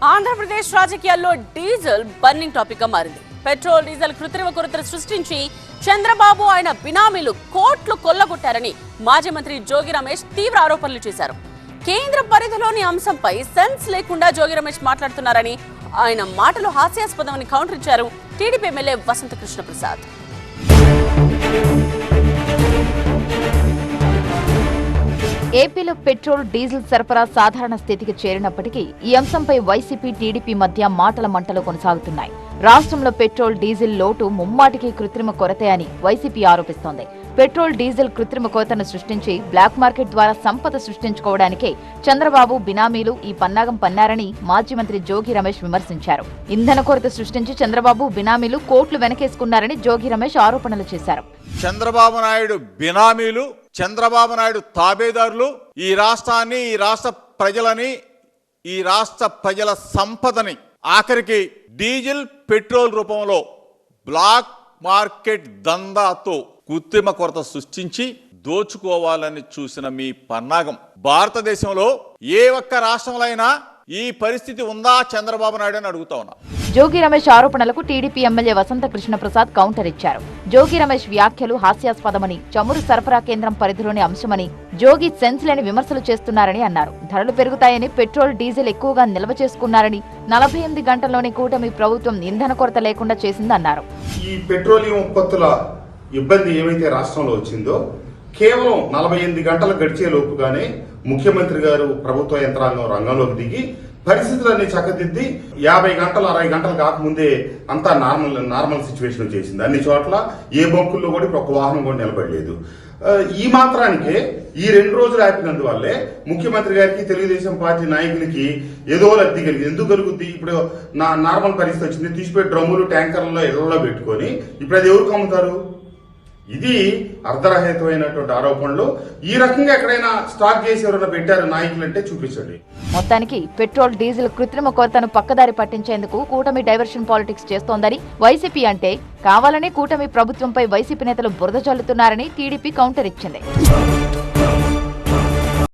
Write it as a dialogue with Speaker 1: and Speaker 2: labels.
Speaker 1: ఆంధ్రప్రదేశ్ రాజకీయాల్లో diesel burning topic గా మారింది. పెట్రోల్ డీజిల్ కృత్రిమ కొరతను సృష్టించి చంద్రబాబు ఆయన బినామీలు కోట్లు కొల్లగొట్టారని మాజీ మంత్రి జోగి రమేష్ తీవ్ర ఆరోపణలు చేశారు. కేంద్ర పరిధిలోని అంశంపై సెన్స్ లేకుండా జోగి రమేష్ మాట్లాడుతున్నారని, ఆయన మాటలు హాస్యాస్పదమని కౌంటర్ ఇచ్చారు టీడీపీ ఎమ్మెల్యే వసంత కృష్ణ ప్రసాద్.
Speaker 2: ఏపీలో పెట్రోల్ డీజిల్ సరఫరా సాధారణ స్థితికి చేరినప్పటికీ ఈ అంశంపై వైసీపీ టీడీపీ మధ్య మాటల మంటలు కొనసాగుతున్నాయి. రాష్ట్రంలో పెట్రోల్ డీజిల్ లోటు ముమ్మాటికి కృత్రిమ కొరతే అని వైసీపీ ఆరోపిస్తోంది. పెట్రోల్ డీజిల్ కృత్రిమ కొరతను సృష్టించి బ్లాక్ మార్కెట్ ద్వారా సంపద సృష్టించుకోవడానికే చంద్రబాబు బినామీలు ఈ పన్నాగం పన్నారని మాజీ మంత్రి జోగి రమేష్ విమర్శించారు. ఇంధన కొరత సృష్టించి చంద్రబాబు బినామీలు కోట్లు వెనకేసుకున్నారని జోగి రమేష్ ఆరోపణలు చేశారు.
Speaker 3: చంద్రబాబు నాయుడు బినామీలు, చంద్రబాబు నాయుడు తాబేదారులు ఈ రాష్ట్రాన్ని, ఈ రాష్ట్ర ప్రజలని, ఈ రాష్ట్ర ప్రజల సంపదని ఆఖరికి డీజిల్ పెట్రోల్ రూపంలో బ్లాక్ మార్కెట్ దందాతో కృత్రిమ కొరత సృష్టించి దోచుకోవాలని చూసిన మీ పన్నాగం భారతదేశంలో ఏ ఒక్క రాష్ట్రంలో అయినా ఈ పరిస్థితి ఉందా చంద్రబాబు నాయుడు అని అడుగుతా ఉన్నా.
Speaker 2: జోగి రమేష్ ఆరోపణలకు టీడీపీ ఎమ్మెల్యే వసంత కృష్ణ ప్రసాద్ కౌంటర్ ఇచ్చారు. జోగి రమేష్ వ్యాఖ్యలు హాస్యాస్పదమని, చమురు సరఫరా కేంద్రం పరిధిలోని అంశమని జోగి సెన్స్ లేని విమర్శలు చేస్తున్నారని అన్నారు. ధరలు పెరుగుతాయని పెట్రోల్ డీజిల్ ఎక్కువగా నిల్వ చేసుకున్నారని, 48 గంటల్లోనే కూటమి ప్రభుత్వం ఇంధన కొరత లేకుండా చేసిందన్నారు.
Speaker 4: ఈ పెట్రోలియం ఉత్పత్తుల ఇబ్బంది ఏమైతే రాష్ట్రంలో వచ్చిందో కేవలం 48 గంటలు గడిచే లోపుగానే ముఖ్యమంత్రి గారు ప్రభుత్వ యంత్రాంగం రంగంలోకి దిగి పరిస్థితులన్నీ చక్కదిద్ది 50 గంటలు 60 గంటలు కాకముందే అంతా నార్మల్ సిచ్యువేషన్ వచ్చేసింది. అన్ని చోట్ల ఏ బంకుల్లో కూడా ఇప్పుడు ఒక వాహనం కూడా నిలబడలేదు. ఈ మాత్రానికే ఈ 2 రోజులు ఆపినందువల్లే ముఖ్యమంత్రి గారికి, తెలుగుదేశం పార్టీ నాయకులకి ఏదో లబ్ధి కలిగింది. ఎందుకు కలుగుద్ది? ఇప్పుడు నార్మల్ పరిస్థితి వచ్చింది, తీసిపోయి డ్రమ్ములు ట్యాంకర్లలో ఇళ్లలో పెట్టుకొని ఇప్పుడు అది ఎవరికి అమ్ముతారు? ఇది అర్ధరహితమైనటువంటి ఆరోపణలు. ఈ రకంగా ఎక్కడైనా స్టాక్ చేసి ఎవరైనా పెట్టారు నాయకులంటే చూపించండి.
Speaker 2: మొత్తానికి పెట్రోల్ డీజిల్ కృత్రిమ కొరతను పక్కదారి పట్టించేందుకు కూటమి డైవర్షన్ పాలిటిక్స్ చేస్తోందని వైసీపీ అంటే, కావాలని కూటమి ప్రభుత్వంపై వైసీపీ నేతలు బురద చల్లుతున్నారని టీడీపీ కౌంటర్ ఇచ్చింది.